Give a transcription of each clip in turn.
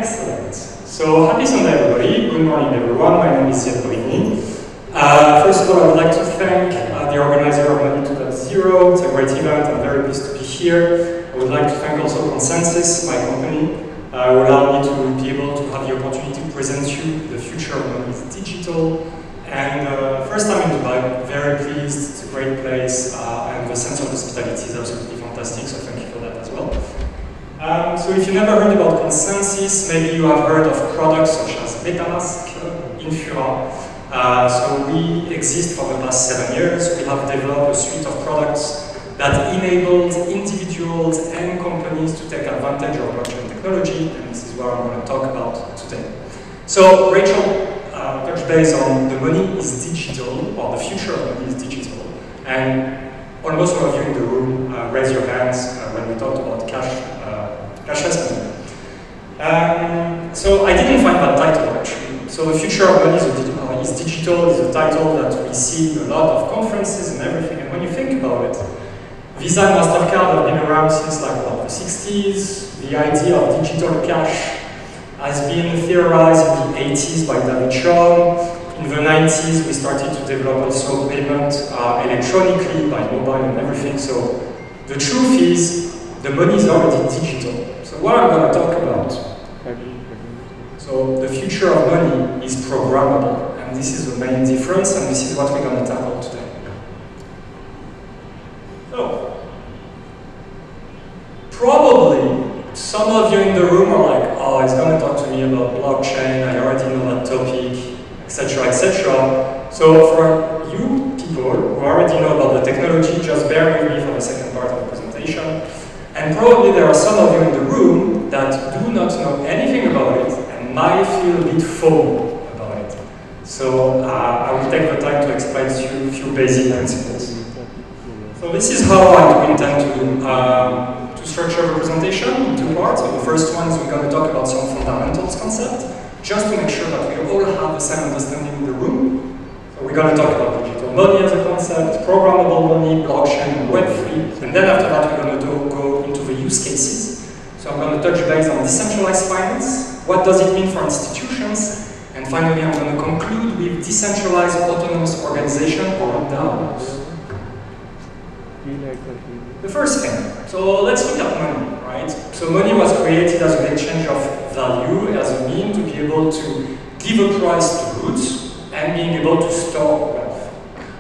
Excellent. So happy Sunday, everybody. Good morning, everyone. My name is Zied Brini. First of all, I would like to thank the organizer of Money 2.0. It's a great event. I'm very pleased to be here. I would like to thank also Consensus, my company, who allowed me to be able to have the opportunity to present you the future of money is digital. And first time in Dubai, very pleased. It's a great place, and the sense of hospitality is absolutely fantastic. So thank you for that as well. So if you never heard about Consensus, maybe you have heard of products such as MetaMask, Infura. So we exist for the past 7 years. We have developed a suite of products that enables individuals and companies to take advantage of blockchain technology, and this is what I'm going to talk about today. So Rachel touched base on the money is digital, or the future of money is digital, and almost all of you in the room raised your hands when we talked about cashless money. So I didn't find that title actually. So the future of money is digital is a title that we see in a lot of conferences and everything. And when you think about it, Visa and MasterCard have been around since like the 60s. The idea of digital cash has been theorized in the 80s by David Chong. In the 90s, we started to develop also payment electronically by mobile and everything. So the truth is, the money is already digital. So what I'm going to talk about, so the future of money is programmable, and this is the main difference, and this is what we're going to tackle today. So, probably some of you in the room are like, oh, he's going to talk to me about blockchain, I already know that topic, etc., etc. So for you people who already know about the technology, just bear with me for the second part of the presentation. And probably there are some of you in the room that do not know anything about it and might feel a bit FOMO about it. So I will take the time to explain to you a few basic principles. So this is how I intend to structure the presentation in two parts. So the first one is we're going to talk about some fundamentals concept, just to make sure that we all have the same understanding in the room. So we're going to talk about digital money as a concept, programmable money, blockchain, and Web3. And then after that, we're going to go into the use cases. So I'm going to touch base on decentralized finance. What does it mean for institutions? And finally, I'm going to conclude with decentralized autonomous organization, or DAOs. The first thing, so let's look at money, right? So money was created as an exchange of value, as a means to be able to give a price to goods and being able to store wealth.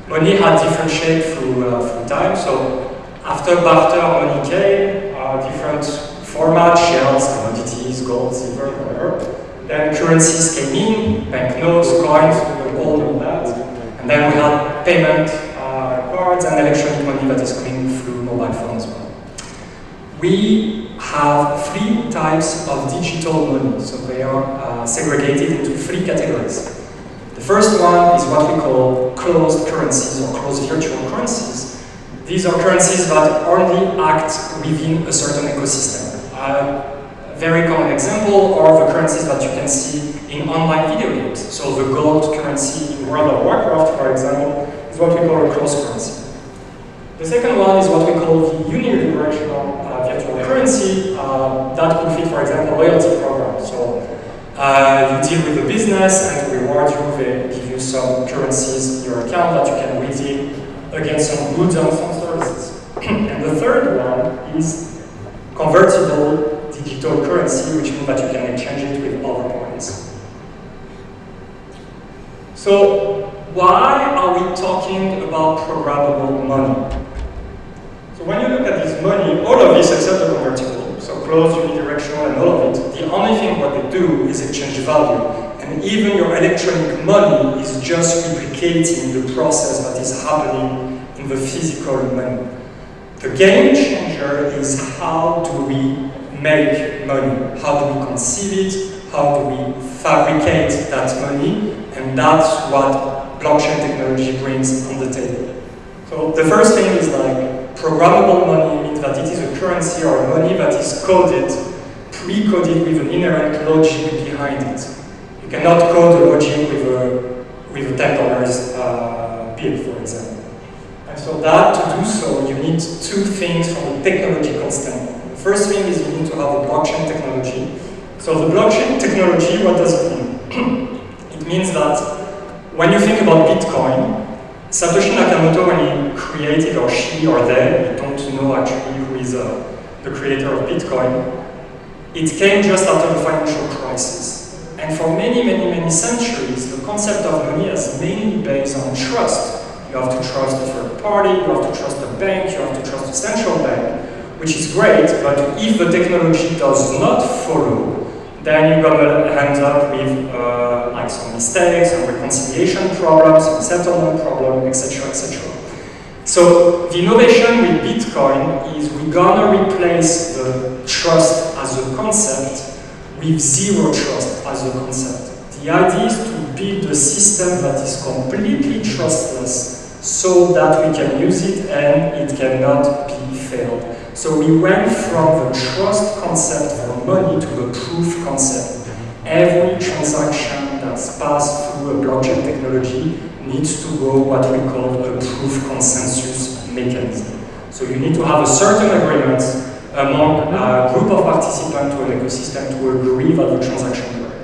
Money had different shape through time, so after barter, money came, different formats, shells, commodities, gold, silver, whatever. Then currencies came in, banknotes, coins, all of that. And then we had payment cards and electronic money that is coming through mobile phones as well. We have 3 types of digital money, so they are segregated into 3 categories. The first one is what we call closed currencies or closed virtual currencies. These are currencies that only act within a certain ecosystem. A very common example are the currencies that you can see in online video games. So the gold currency in World of Warcraft, for example, is what we call a closed currency. The second one is what we call the unidirectional virtual currency. That would fit, for example, loyalty programs. So you deal with the business, and to reward you, they give you some currencies in your account that you can redeem against some goods and some services. And the third one is convertible digital currency, which means that you can exchange it with other points. So why are we talking about programmable money? So when you look at this money, all of this except the convertible, so closed, unidirectional, and all of it, the only thing what they do is exchange value. And even your electronic money is just replicating the process that is happening in the physical money. The game changer is how do we make money? How do we conceive it? How do we fabricate that money? And that's what blockchain technology brings on the table. So the first thing is like programmable money means that it is a currency or money that is coded, pre-coded with an inherent logic behind it. You cannot code a logic with a $10 bill, for example. And so that to do so, you need 2 things from a technological standpoint. The first thing is you need to have a blockchain technology So the blockchain technology, what does it mean? It means that when you think about Bitcoin, Satoshi Nakamoto, when he created, or she or they, we don't know actually who is the creator of Bitcoin, it came just after the financial crisis. And for many, many, many centuries, the concept of money is mainly based on trust. You have to trust a third party, you have to trust a bank, you have to trust a central bank, which is great, but if the technology does not follow, then you're gonna end up with like some mistakes, some reconciliation problems, some settlement problem, etc., etc. So the innovation with Bitcoin is we're gonna replace the trust as a concept with zero trust as a concept. The idea is to build a system that is completely trustless so that we can use it and it cannot be failed. So we went from the trust concept for money to the proof concept. Every transaction that's passed through a blockchain technology needs to go what we call a proof consensus mechanism. So you need to have a certain agreement among a group of participants to an ecosystem to agree that the transaction works.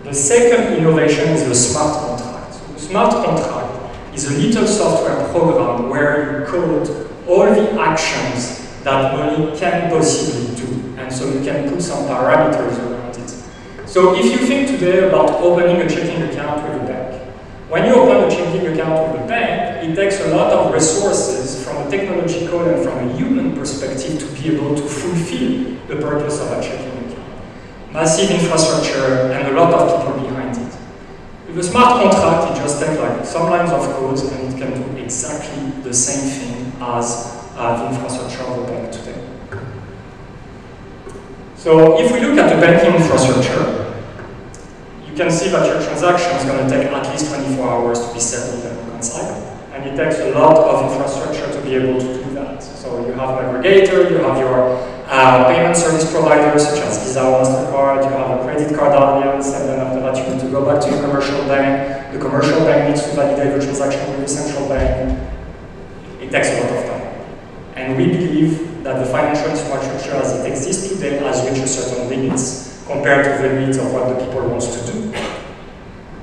The second innovation is the smart contract. So the smart contract is a little software program where you code all the actions that money can possibly do. And so you can put some parameters around it. So if you think today about opening a checking account with a bank, when you open a checking account with a bank, it takes a lot of resources from a technological and from a human perspective to be able to fulfill the purpose of a checking account. Massive infrastructure and a lot of people behind it. With a smart contract, it just takes like some lines of code and it can do exactly the same thing as the infrastructure of the bank today. So if we look at the banking infrastructure, you can see that your transaction is going to take at least 24 hours to be settled and reconciled. And it takes a lot of infrastructure to be able to do that. So you have an aggregator, you have your payment service providers such as Visa or MasterCard, you have a credit card audience, and then after that you need to go back to your commercial bank. The commercial bank needs to validate the transaction with the central bank. It takes a lot of time. And we believe that the financial infrastructure as it exists today has reached certain limits compared to the needs of what the people want to do.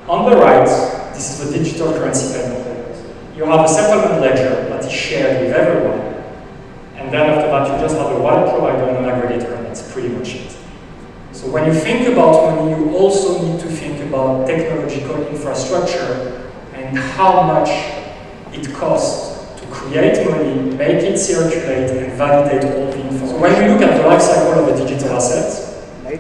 On the right, this is the digital currency payment ledger. You have a settlement ledger that is shared with everyone. And then after that, you just have a wallet provider and an aggregator, and that's pretty much it. So when you think about money, you also need to think about technological infrastructure and how much it costs create money, make it circulate, and validate all the information. So when we look at the life cycle of a digital asset,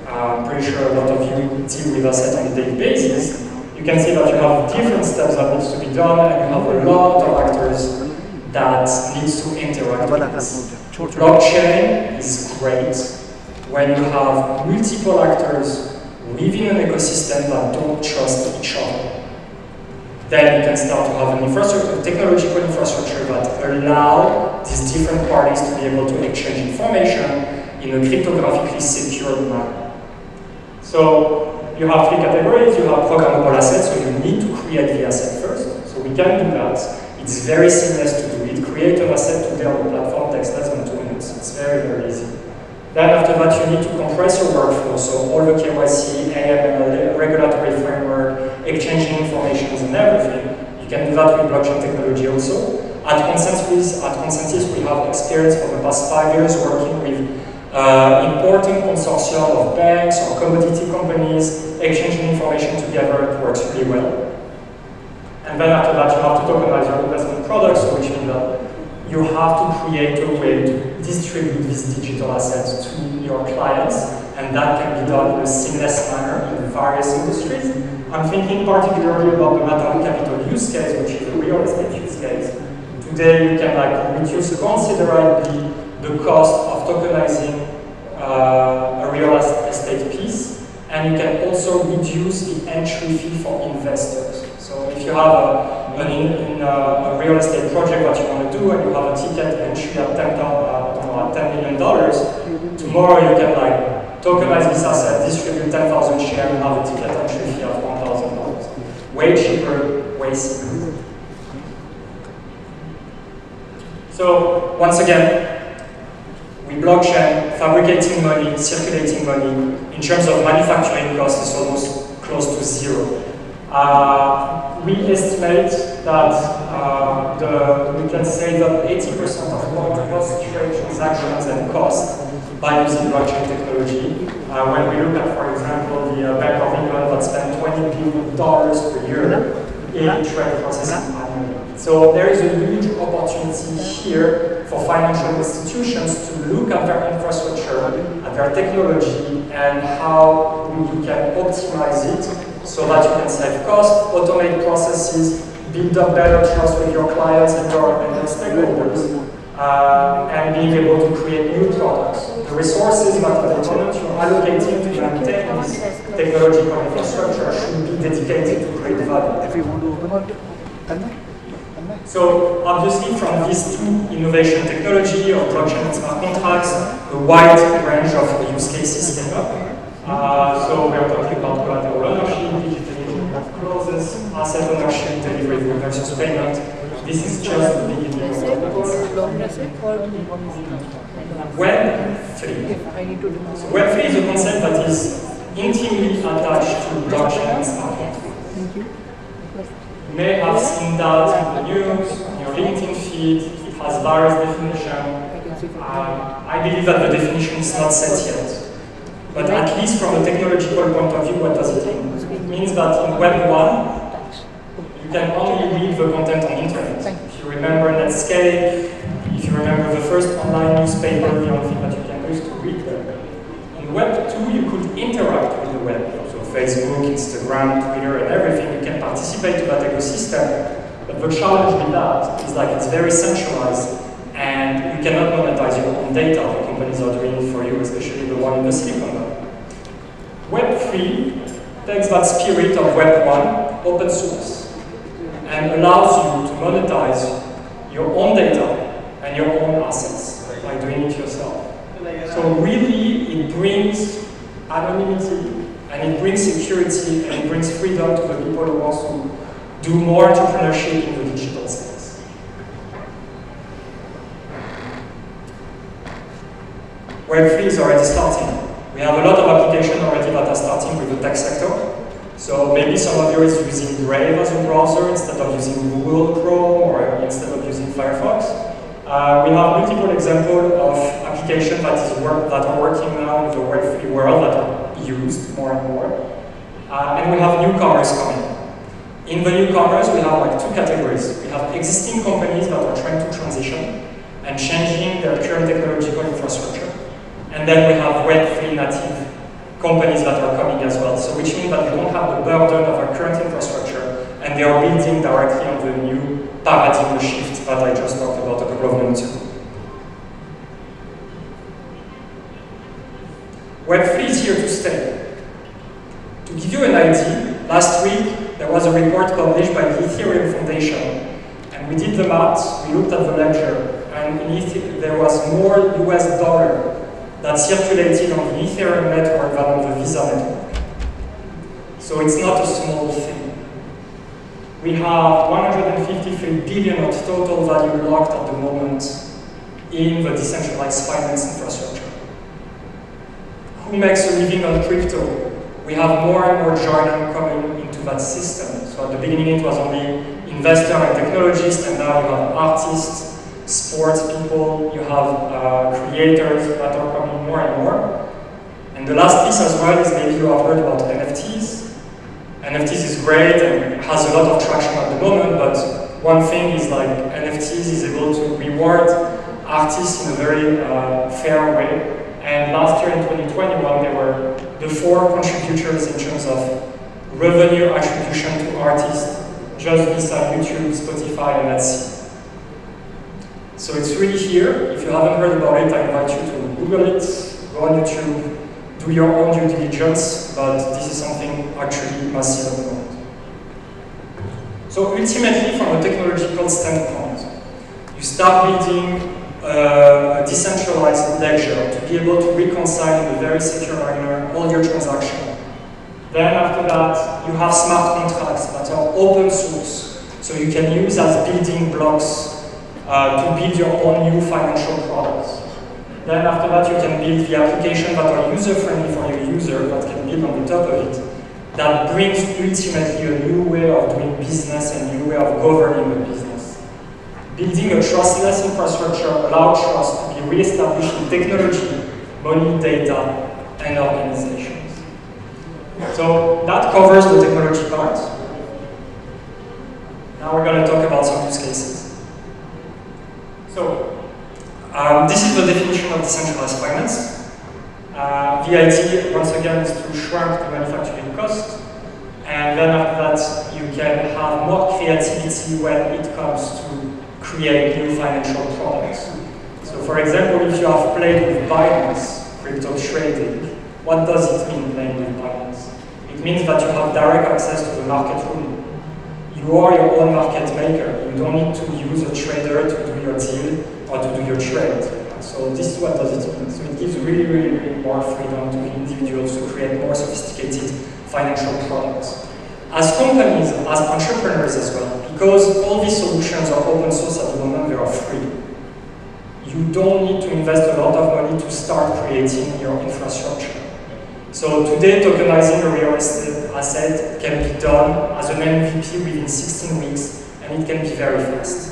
I'm pretty sure a lot of you deal with assets on a daily basis, you can see that you have different steps that needs to be done, and you have a lot of actors that needs to interact with this. Blockchain is great when you have multiple actors within an ecosystem that don't trust each other. Then you can start to have an infrastructure, technological infrastructure that allow these different parties to be able to exchange information in a cryptographically secured manner. So you have three categories. You have programmable assets, so you need to create the asset first. So we can do that. It's very seamless to do it. Create an asset today on the platform takes less than 2 minutes. It's very, very easy. Then after that, you need to compress your workflow, so all the KYC, AML, regulatory framework, exchanging information and everything. You can do that with blockchain technology also. At Consensus, we have experience for the past 5 years working with important consortia of banks or commodity companies, exchanging information together. It works really well. And then after that, you have to tokenize your investment products, which means that you have to create a way to distribute these digital assets to your clients, and that can be done in a seamless manner in various industries. I'm thinking particularly about the Matterhorn capital use case, which is a real estate use case. Today, you can reduce considerably the cost of tokenizing a real estate piece, and you can also reduce the entry fee for investors. So if you have a real estate project that you want to do, and you have a ticket entry at $10 million, tomorrow you can tokenize this asset, distribute 10,000 shares, and have a ticket entry fee of $1,000. Way cheaper, way simpler. So once again, with blockchain, fabricating money, circulating money, in terms of manufacturing cost, is almost close to zero. We estimate that we can save up 80% of post-trade transactions and costs by using blockchain technology. When we look at, for example, the Bank of England that spent $20 billion per year in trade processing annually. So there is a huge opportunity here for financial institutions to look at their infrastructure, at their technology, and how you can optimize it so that you can save costs, automate processes, build up better trust with your clients and your stakeholders, and being able to create new products. The resources that at the moment you're allocating to maintain this technological infrastructure should be dedicated to create value. So obviously from these two innovation technology of blockchain and smart contracts, a wide range of use cases came up. So we are talking about collateral ownership, digitalization of clauses, asset ownership, delivery versus payment. This is just the beginning of Web3. So Web3 is a concept that is intimately attached to blockchain and smart contracts. You may have seen that in the news, on your LinkedIn feed. It has various definitions. I believe that the definition is not set yet. But at least from a technological point of view, what does it mean? It means that in Web 1, you can only read the content on the internet. If you remember Netscape, if you remember the first online newspaper, the only thing that you can use to read them. In Web 2, you could interact with the web. Facebook, Instagram, Twitter, and everything, you can participate to that ecosystem. But the challenge with that is that it's very centralized and you cannot monetize your own data. The companies are doing it for you, especially the one in the Silicon Valley. Web 3 takes that spirit of Web 1, open source, and allows you to monetize your own data and your own assets by doing it yourself. So really, it brings anonymity, and it brings security, and it brings freedom to the people who want to do more entrepreneurship in the digital space. Web3 is already starting. We have a lot of applications already that are starting with the tech sector. So maybe some of you is using Brave as a browser instead of using Google Chrome or instead of using Firefox. We have multiple examples of applications that are working now in the Web3 world that are used more and more. And we have newcomers coming. In the newcomers, we have like two categories. We have existing companies that are trying to transition and changing their current technological infrastructure. And then we have Web3 native companies that are coming as well. So which means that they don't have the burden of our current infrastructure and they are building directly on the new paradigm shift that I just talked about a couple of minutes ago. Web3 is here to stay. To give you an idea, last week there was a report published by the Ethereum Foundation, and we did the math, we looked at the ledger, and there was more US dollar that circulated on the Ethereum network than on the Visa network. So it's not a small thing. We have 153 billion of total value locked at the moment in the decentralized finance infrastructure. Who makes a living on crypto? We have more and more jargon coming into that system. So at the beginning it was only investor and technologists, and now you have artists, sports people, you have creators that are coming more and more. And the last piece as well is maybe you have heard about NFTs. NFTs is great and has a lot of traction at the moment, but one thing is like NFTs is able to reward artists in a very fair way. And last year in 2021, they were the 4 contributors in terms of revenue attribution to artists, just beside YouTube, Spotify, and Etsy. So it's really here. If you haven't heard about it, I invite you to Google it, go on YouTube, do your own due diligence, but this is something actually massive at the moment. So ultimately, from a technological standpoint, you start building a decentralized ledger to be able to reconcile in a very secure manner all your transactions. Then after that, you have smart contracts that are open source, so you can use as building blocks to build your own new financial products. Then after that, you can build the application that are user-friendly for your user that can build on the top of it. That brings ultimately a new way of doing business and a new way of governing the business. Building a trustless infrastructure allows trust to be re-established in technology, money, data, and organizations. So that covers the technology part. Now we're going to talk about some use cases. So, this is the definition of decentralized finance. The idea, once again, is to shrink the manufacturing cost, and then after that, you can have more creativity when it comes to create new financial products. So, for example, if you have played with Binance, crypto trading, what does it mean playing with Binance? It means that you have direct access to the market room. You are your own market maker. You don't need to use a trader to do your deal or to do your trade. So this is what does it mean. So it gives really more freedom to individuals to create more sophisticated financial products. As companies, as entrepreneurs as well, because all these solutions are open source at the moment, they are free. You don't need to invest a lot of money to start creating your infrastructure. So today, tokenizing a real estate asset can be done as an MVP within 16 weeks, and it can be very fast.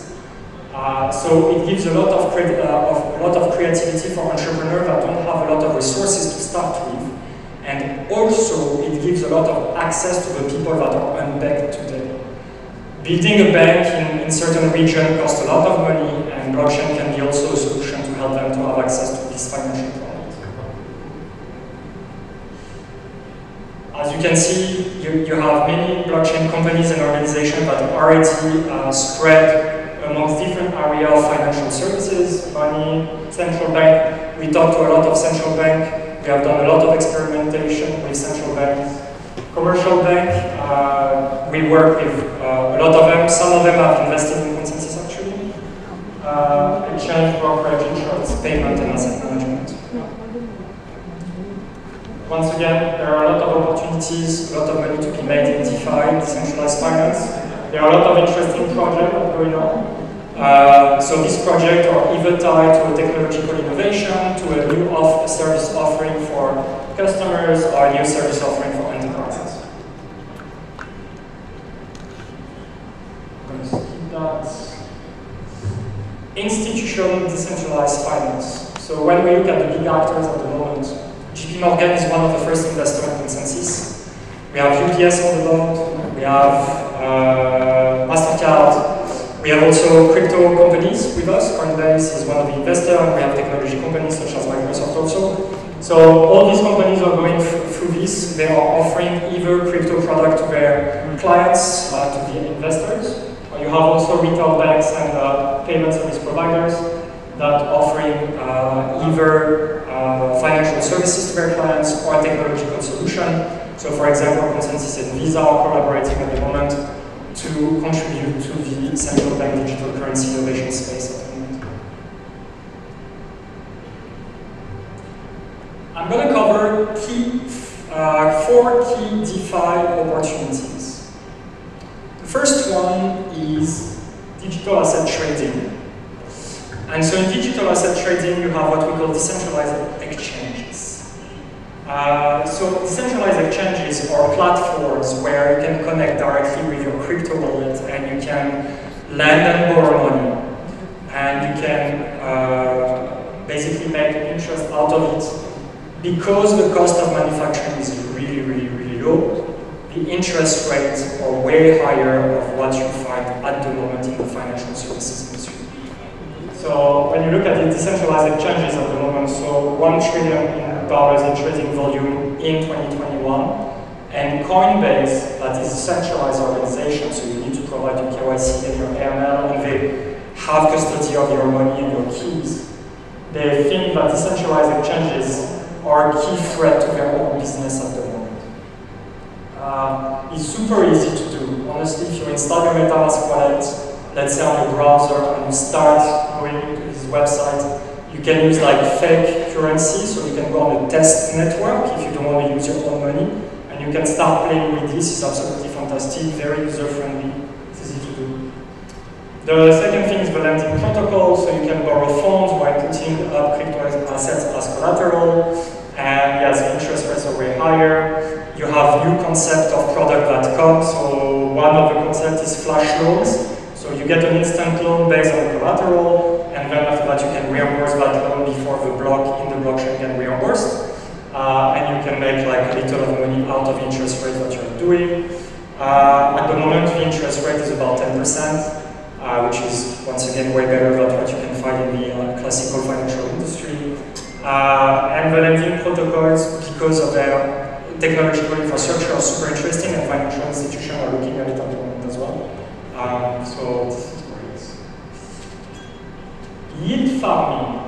So it gives a lot of creativity for entrepreneurs that don't have a lot of resources to start with, and also it gives a lot of access to the people that are unbanked today. Building a bank in certain regions costs a lot of money, and blockchain can be also a solution to help them to have access to these financial products. As you can see, you have many blockchain companies and organizations that are already spread amongst different areas of financial services, money, central bank. We talk to a lot of central bank. We have done a lot of experimentation with central banks. Commercial bank, we work with a lot of them. Some of them have invested in Consensus actually. Exchange, brokerage, insurance, payment, and asset management. Once again, there are a lot of opportunities, a lot of money to be made in DeFi, decentralized finance. There are a lot of interesting projects going on. So these projects are either tied to a technological innovation, to a new service offering for customers, or a new service offering for enterprises. I'm going to skip that. Institutional decentralized finance. So when we look at the big actors at the moment, JP Morgan is one of the first investors in Consensus. We have UPS on the board, we have MasterCard, we have also crypto companies with us. Coinbase is one of the investors, and we have technology companies such as Microsoft also. So all these companies are going through this. They are offering either crypto product to their clients, to the investors, or you have also retail banks and payment service providers that are offering either financial services to their clients or a technological solution. So for example, Consensus and Visa are collaborating at the moment to contribute to the central bank digital currency innovation space at the moment. I'm going to cover four key DeFi opportunities. The first one is digital asset trading. And so in digital asset trading, you have what we call decentralized exchanges. So decentralized exchanges are platforms where you can connect directly with your crypto wallet, and you can lend and borrow money. And you can basically make interest out of it. Because the cost of manufacturing is really low, the interest rates are way higher of what you find at the moment in the financial services industry. So when you look at the decentralized exchanges at the moment, so $1 trillion in trading volume in 2021, and Coinbase, that is a centralized organization, so you need to provide your KYC and your AML, and they have custody of your money and your keys. They think that decentralized exchanges are a key threat to their own business at the moment. It's super easy to do. Honestly, if you install your MetaMask wallet, let's say on your browser, and you start going to this website, you can use like fake currency, so you can go on a test network if you don't want to use your own money, and you can start playing with this. It's absolutely fantastic, very user-friendly, it's easy to do. The second thing is the lending protocol, so you can borrow funds while putting up crypto assets as collateral, and yes, the interest rates are way higher. You have new concept of product.com, so one of the concepts is flash loans. So you get an instant loan based on the collateral, and then after that you can reimburse that loan before the block in the blockchain can reimburse. And you can make like a little of money out of the interest rate that you're doing. At the moment, the interest rate is about 10%, which is once again way better than what you can find in the classical financial industry. And the lending protocols, because of their technological infrastructure, are super interesting, and financial institutions are looking at it at the moment as well. So this is great. Yield farming.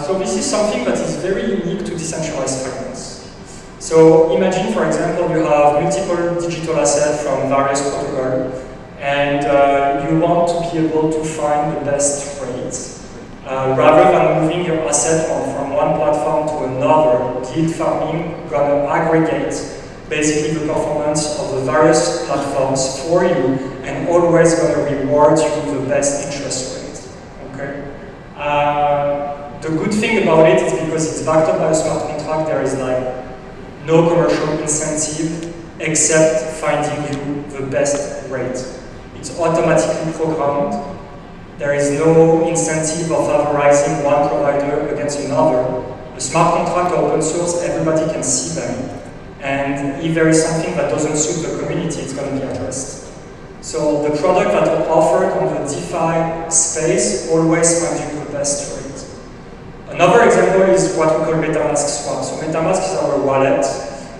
So this is something that is very unique to decentralized finance. So imagine, for example, you have multiple digital assets from various protocols, and you want to be able to find the best rates. Rather than moving your asset from one platform to another, yield farming gonna aggregate basically the performance of the various platforms for you, and always gonna reward you the best interest rate. Okay. The good thing about it is because it's backed up by a smart contract, there is like no commercial incentive except finding you the best rate. It's automatically programmed. There is no incentive of favorizing one provider against another. The smart contract are open source, everybody can see them. And if there is something that doesn't suit the community, it's going to be addressed. So the product that are offered on the DeFi space always finds you the best rate. Another example is what we call MetaMask swap. So MetaMask is our wallet,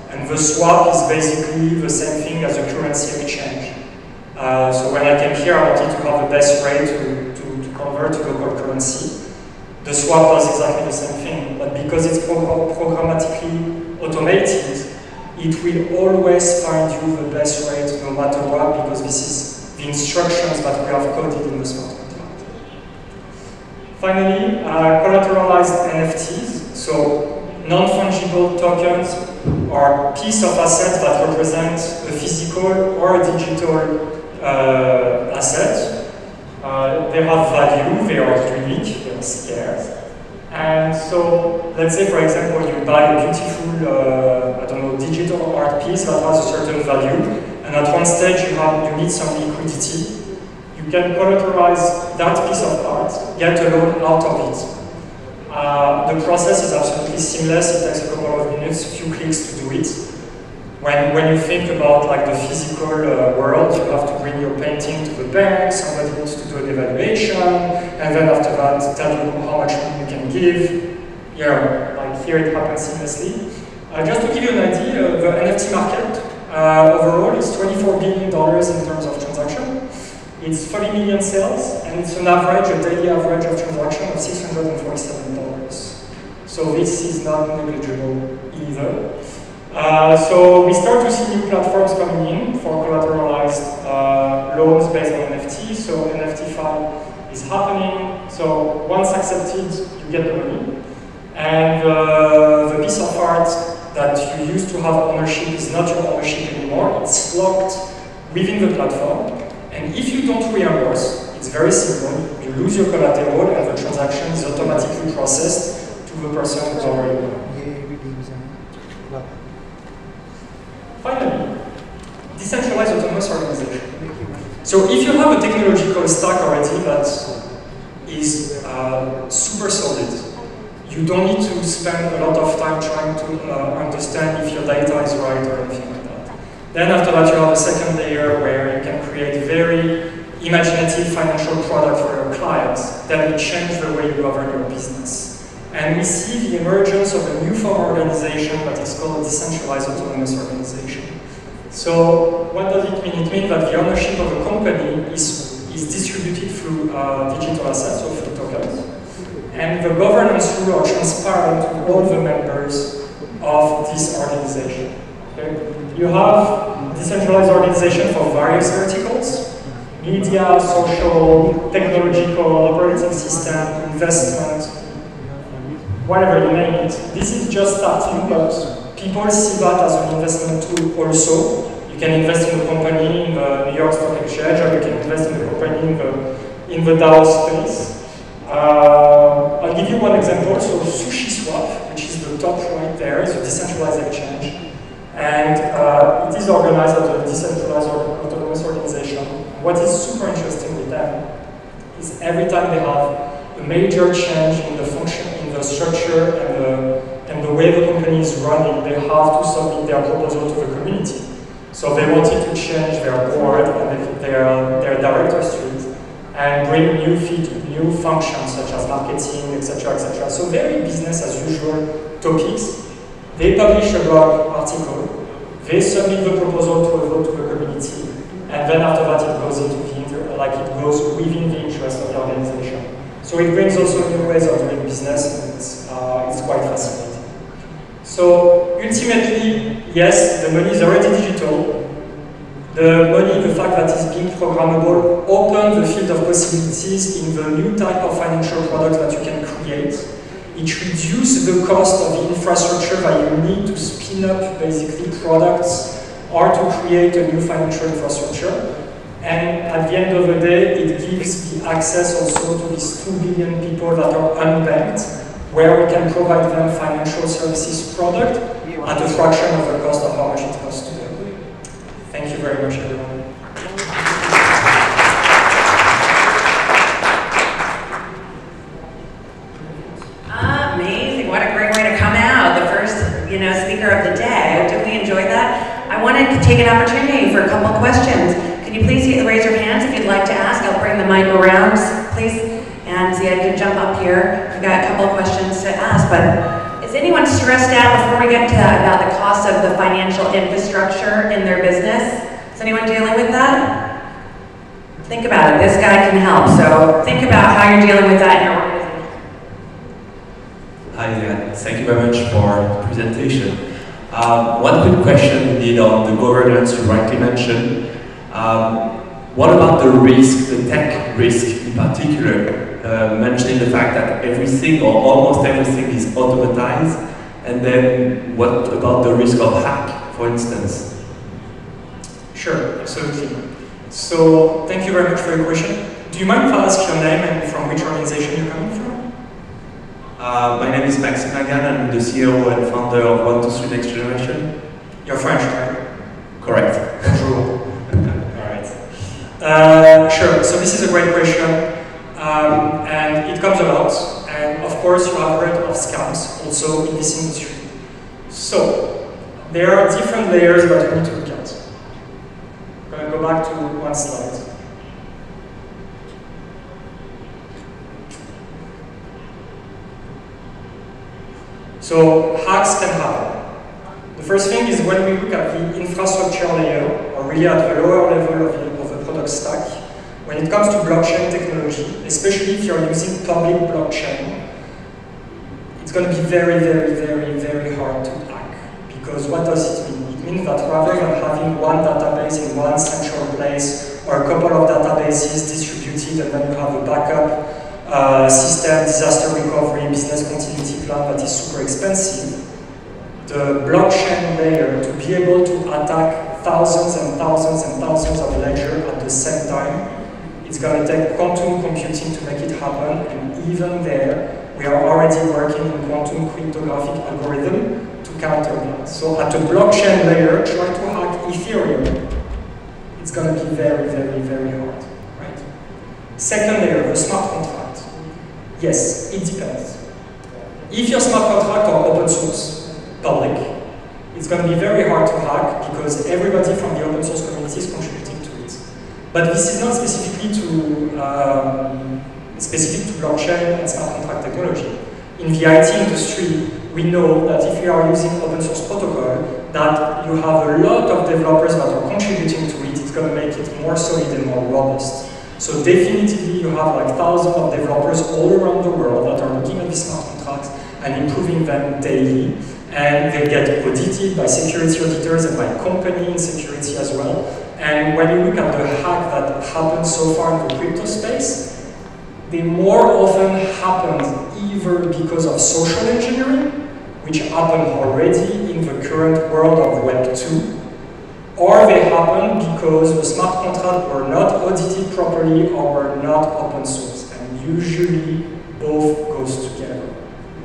and the swap is basically the same thing as a currency exchange. So when I came here, I wanted to have the best rate to convert to local currency. The swap does exactly the same thing, but because it's programmatically automated, it will always find you the best rate no matter what, because this is the instructions that we have coded in the smart contract. Finally, collateralized NFTs. So non-fungible tokens are piece of assets that represent a physical or a digital asset. They have value, they are unique, they are scarce. And so, let's say for example, you buy a beautiful, I don't know, digital art piece that has a certain value, and at one stage you need some liquidity. You can collateralize that piece of art, get a loan out of it. The process is absolutely seamless. It takes a couple of minutes, a few clicks to do it. When you think about like the physical world, you have to bring your painting to the bank, somebody needs to do an evaluation, and then after that tell you how much money you can give. Yeah, like here it happens seamlessly. Just to give you an idea, the NFT market overall is $24 billion in terms of transaction. It's 30 million sales, and it's an average, a daily average of transaction of $647. So this is not negligible either. So we start to see new platforms coming in for collateralized loans based on NFT. So NFT5 is happening. So once accepted, you get the money. And the piece of art that you used to have ownership is not your ownership anymore. It's locked within the platform. And if you don't reimburse, it's very simple. You lose your collateral and the transaction is automatically processed to the person who's already won. Finally, decentralized autonomous organization. So if you have a technological stack already that is super solid, you don't need to spend a lot of time trying to understand if your data is right or anything like that. Then after that, you have a second layer where you can create very imaginative financial product for your clients that will change the way you govern your business. And we see the emergence of a new form of organization that is called a decentralized autonomous organization. So what does it mean? It means that the ownership of a company is distributed through digital assets, or through tokens. And the governance rules are transparent to all the members of this organization. Okay? You have decentralized organization for various verticals: media, social, technological, operating system, investment, whatever you name it. This is just starting, but people see that as an investment tool also. You You can invest in a company in the New York Stock Exchange, or you can invest in a company in the Dow space. I'll give you one example. So SushiSwap, which is the top right there, is a decentralized exchange. And it is organized as a decentralized autonomous organization. What is super interesting with them is every time they have a major change in the function, in the structure, and the way the company is running, they have to submit their proposal to the community. So they wanted to change their board and their director suite and bring new functions such as marketing, etc., etc. So very business as usual topics. They publish a blog article, they submit the proposal to a vote to the community, and then after that it goes into it goes within the interest of the organization. So it brings also new ways of doing business, and it's quite fascinating. So ultimately, yes, the money is already digital. The money, the fact that it's being programmable, opens the field of possibilities in the new type of financial products that you can create. It reduces the cost of the infrastructure that you need to spin up basically products or to create a new financial infrastructure. And at the end of the day, it gives the access also to these 2 billion people that are unbanked, where we can provide them financial services product at a fraction of the cost of how much it costs today. Thank you very much, everyone. Amazing! What a great way to come out. The first, speaker of the day. Did we enjoy that? I wanted to take an opportunity for a couple questions. Can you please raise your hands if you'd like to ask? I'll bring the mic around, please. And Zied can jump up here. We've got a couple of questions to ask, but is anyone stressed out before we get to that about the cost of the financial infrastructure in their business? Is anyone dealing with that? Think about it. This guy can help. So think about how you're dealing with that in your organization. Hi, Zied. Thank you very much for the presentation. One quick question indeed on the governance you rightly mentioned. What about the risk, the tech risk in particular? Mentioning the fact that everything or almost everything is automatized, and then what about the risk of hack, for instance? Sure, absolutely. So thank you very much for your question. Do you mind if I ask your name and from which organization you're coming from? My name is Maxime Hagan. I'm the CEO and founder of 123 Next Generation. You're French, right? Correct. Bonjour. Sure, so this is a great question. And it comes a lot, and of course you have heard of scams also in this industry. So, there are different layers that we need to look at. I'm going to go back to one slide. So, hacks can happen. The first thing is when we look at the infrastructure layer, or really at the lower level of the product stack. When it comes to blockchain technology, especially if you're using public blockchain, it's going to be very, very, very, very hard to hack. Because what does it mean? It means that rather than having one database in one central place, or a couple of databases distributed, and then you have a backup system, disaster recovery, business continuity plan that is super expensive, the blockchain layer, to be able to attack thousands and thousands and thousands of ledgers at the same time, it's going to take quantum computing to make it happen, and even there, we are already working in quantum cryptographic algorithm to counter that. So at the blockchain layer, try to hack Ethereum. It's going to be very, very, very hard, right? Second layer, the smart contract. Yes, it depends. If your smart contract are open source, public, it's going to be very hard to hack because everybody from the open source community is contributing to it. But this is not specifically specific to blockchain and smart contract technology. In the IT industry, we know that if you are using open source protocol, that you have a lot of developers that are contributing to it. It's going to make it more solid and more robust. So definitively, you have like thousands of developers all around the world that are looking at these smart contracts and improving them daily. And they get audited by security auditors and by company in security as well. And when you look at the hack that happened so far in the crypto space, they more often happen either because of social engineering, which happened already in the current world of Web 2, or they happen because the smart contracts were not audited properly or were not open source. And usually both goes together.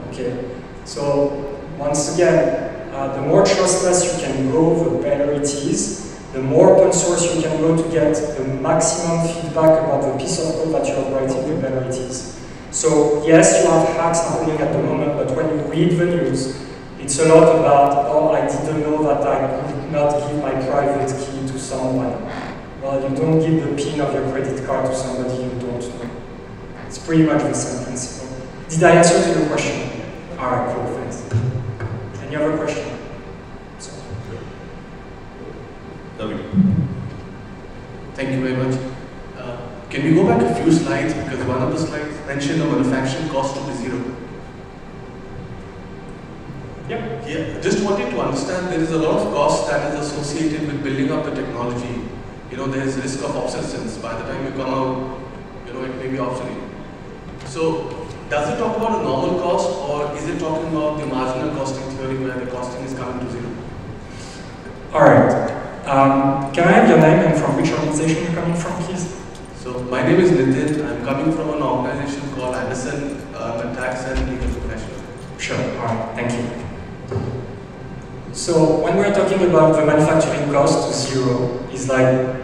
Okay. So once again, the more trustless you can go, the better it is. The more open source you can go to get the maximum feedback about the piece of code that you're writing, the better it is. So yes, you have hacks happening at the moment, but when you read the news, it's a lot about, oh, I didn't know that I could not give my private key to someone. Well, you don't give the PIN of your credit card to somebody you don't know. It's pretty much the same principle. Did I answer to your question? All right, cool, thanks. Any other question? Thank you very much. Can we go back a few slides, because one of the slides mentioned the manufacturing cost to be zero. Yeah, just wanted to understand there is a lot of cost that is associated with building up the technology. You know, there is risk of obsolescence. By the time you come out, you know, it may be obsolete. So, does it talk about a normal cost, or is it talking about the marginal costing theory where the costing is coming to zero? All right. Can I have your name and from which organization you're coming from, please? So, my name is Nitin. I'm coming from an organization called Anderson. I'm a tax and legal professional. Sure. All right. Thank you. So, when we're talking about the manufacturing cost to zero, is like,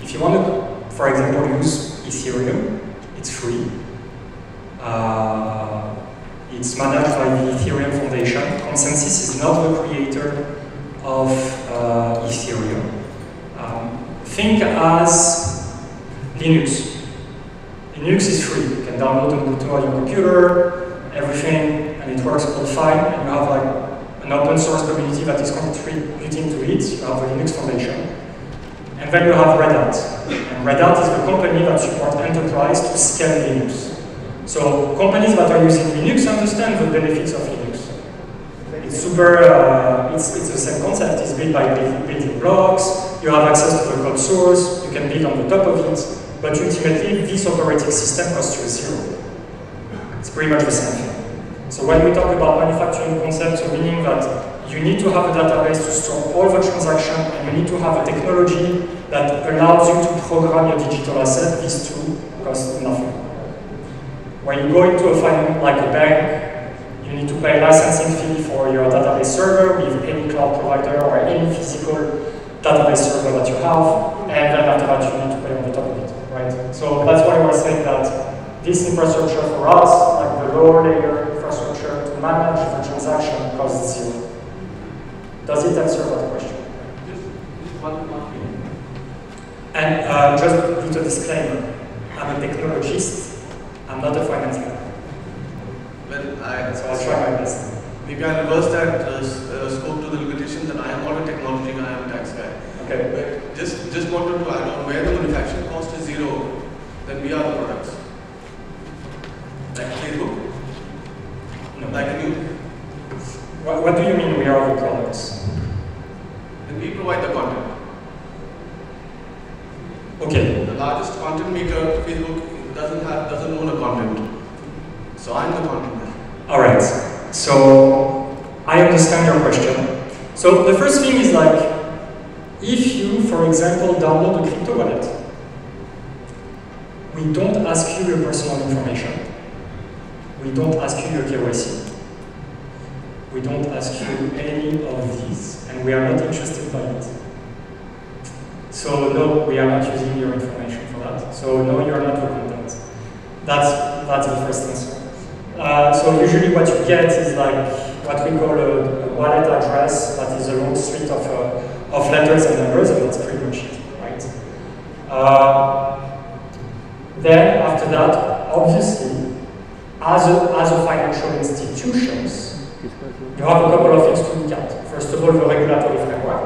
if you want to, for example, use Ethereum, it's free. It's managed by the Ethereum Foundation. Consensus is not the creator of Ethereum. Think as Linux. Linux is free. You can download it to your computer, everything, and it works all fine. And you have like an open source community that is contributing to it. You have the Linux Foundation. And then you have Red Hat. And Red Hat is the company that supports enterprise to scale Linux. So companies that are using Linux understand the benefits of Linux. It's super, it's the same concept. It's built by building blocks. You have access to the code source. You can build on the top of it. But ultimately, this operating system costs you zero. It's pretty much the same thing. So when we talk about manufacturing concepts, meaning that you need to have a database to store all the transactions, and you need to have a technology that allows you to program your digital asset, these two cost nothing. When you go into a finance, like a bank, you need to pay a licensing fee for your database server with any cloud provider or any physical database server that you have, and then after that you need to pay on the top of it, right? So that's why we're saying that this infrastructure for us, like the lower layer infrastructure to manage the transaction, costs zero. Does it answer that question? Just one more thing. And just a little disclaimer, I'm a technologist. I'm not a finance guy. Well, so I'll try my best. Maybe I'll reverse that scope to the limitation that I am not a technology guy, I am a tax guy. Okay. But just wanted to add on, where the manufacturing cost is zero, then we are the products. Like Facebook? No. Like you? What do you mean we are the products? Then we provide the content. Okay. The largest content maker, Facebook, doesn't own a content. So I'm the content maker. Alright. So I understand your question. So the first thing is like, if you, for example, download a crypto wallet, we don't ask you your personal information. We don't ask you your KYC. We don't ask you any of these, and we are not interested by it. So no, we are not using your information for that. So no, you are not your content. That's the first answer. So usually what you get is like what we call a wallet address that is a long street of letters and numbers, and that's pretty much it, right? Then after that, obviously, as a financial institutions, you have a couple of things to look at. First of all, the regulatory framework,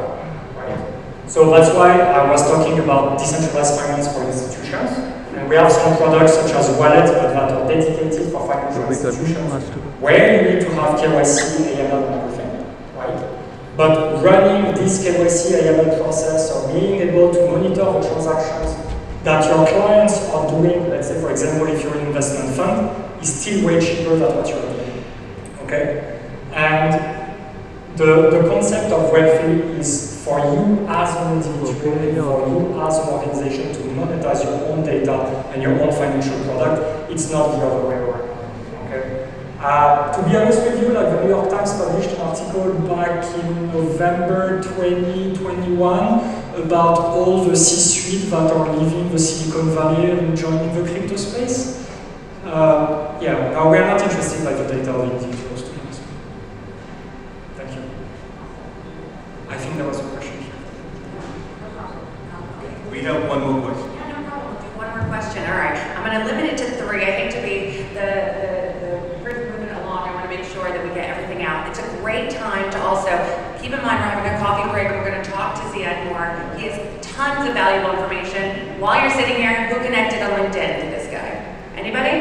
right? So that's why I was talking about decentralized finance for institutions. And we have some products such as wallets, but that are dedicated for financial institutions, where you need to have KYC, AML, and everything, right? But running this KYC, AML process, or being able to monitor the transactions that your clients are doing, let's say, for example, if you're an investment fund, is still way cheaper than what you're doing, okay? And the concept of Web3 is for you as an individual and for you as an organization to monetize your own data and your own financial product. It's not the other way around. Okay? To be honest with you, like the New York Times published an article back in November 2021 about all the C-suite that are leaving the Silicon Valley and joining the crypto space. Yeah, no, we are not interested by the data of individuals, to be honest. Thank you. I think that was a question. We have one more question. Yeah, no problem. We'll do one more question. All right. I'm going to limit it to 3. I hate to be the person moving it along. I want to make sure that we get everything out. It's a great time to also keep in mind we're having a coffee break. We're going to talk to Zied more. He has tons of valuable information. While you're sitting here, who connected on LinkedIn to this guy? Anybody?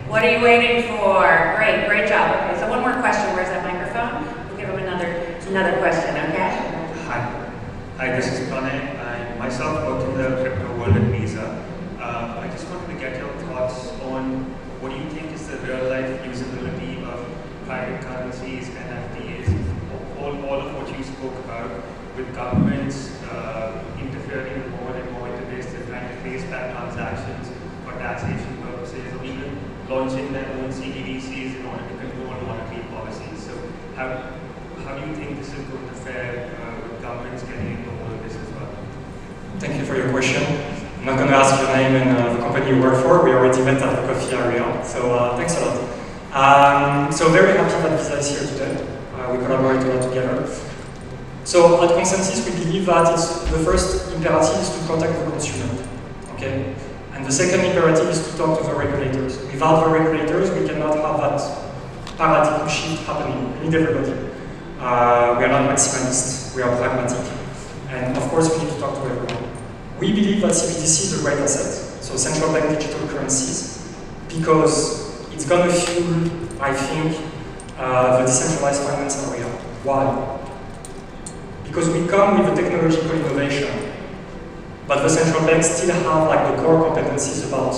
What are you waiting for? Great, great job. Okay, so one more question. Where's that microphone? We'll give him another question, okay? Hi, this is Pranay. I myself work in the crypto world at Visa. I just wanted to get your thoughts on what do you think is the real-life usability of private currencies, NFTs, all of what you spoke about, with governments interfering more and more into this, they're trying to trace back transactions for taxation purposes, or even launching their own CBDCs in order to control monetary policies. So how do you think this is going to fare with governments getting into all of this as well? Thank you for your question. I'm not going to ask your name and the company you work for. We already met at the coffee area, so thanks a lot. So very happy that Visa is here today. We collaborate a lot together. So at Consensus, we believe that the first imperative is to protect the consumer. Okay? And the second imperative is to talk to the regulators. Without the regulators, we cannot have that paradigm shift happening. We need everybody. We are not maximalists, we are pragmatic. And of course, we need to talk to everyone. We believe that CBDC is a great asset, so central bank digital currencies, because it's going to fuel, I think, the decentralized finance area. Why? Because we come with the technological innovation, but the central banks still have like the core competencies about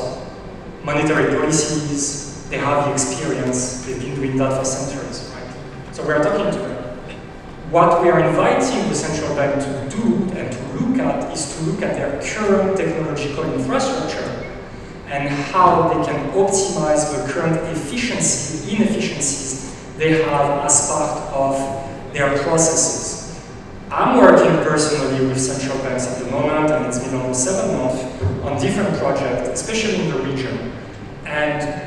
monetary policies. They have the experience. They've been doing that for centuries, right? So we are talking to them. What we are inviting the central bank to do and to look at is to look at their current technological infrastructure and how they can optimize the current inefficiencies they have as part of their processes. I'm working personally with central banks at the moment, and it's been almost 7 months, on different projects, especially in the region. And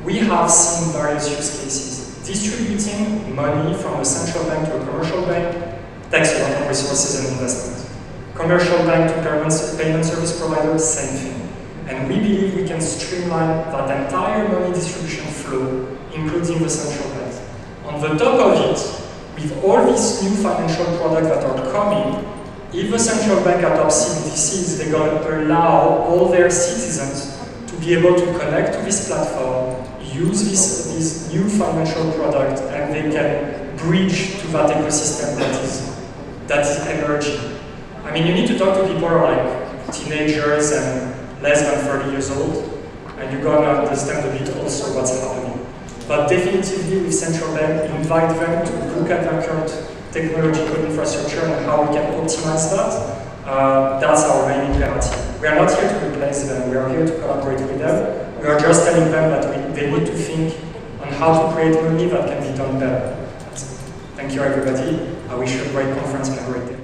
we have seen various use cases. Distributing money from a central bank to a commercial bank takes a lot of resources and investment. Commercial bank to payment service provider, same thing. And we believe we can streamline that entire money distribution flow, including the central bank. On the top of it, with all these new financial products that are coming, if the central bank adopts CBDCs, they're going to allow all their citizens to be able to connect to this platform, use this new financial product, and they can bridge to that ecosystem that is emerging. I mean, you need to talk to people who are like teenagers and less than 30 years old, and you're going to understand a bit also what's happening. But definitively with central bank, invite them to look at their current technological infrastructure and how we can optimize that. That's our main imperative. We are not here to replace them, we are here to collaborate with them. We are just telling them that they need to think on how to create money that can be done better. Thank you everybody. I wish you a great conference and a great day.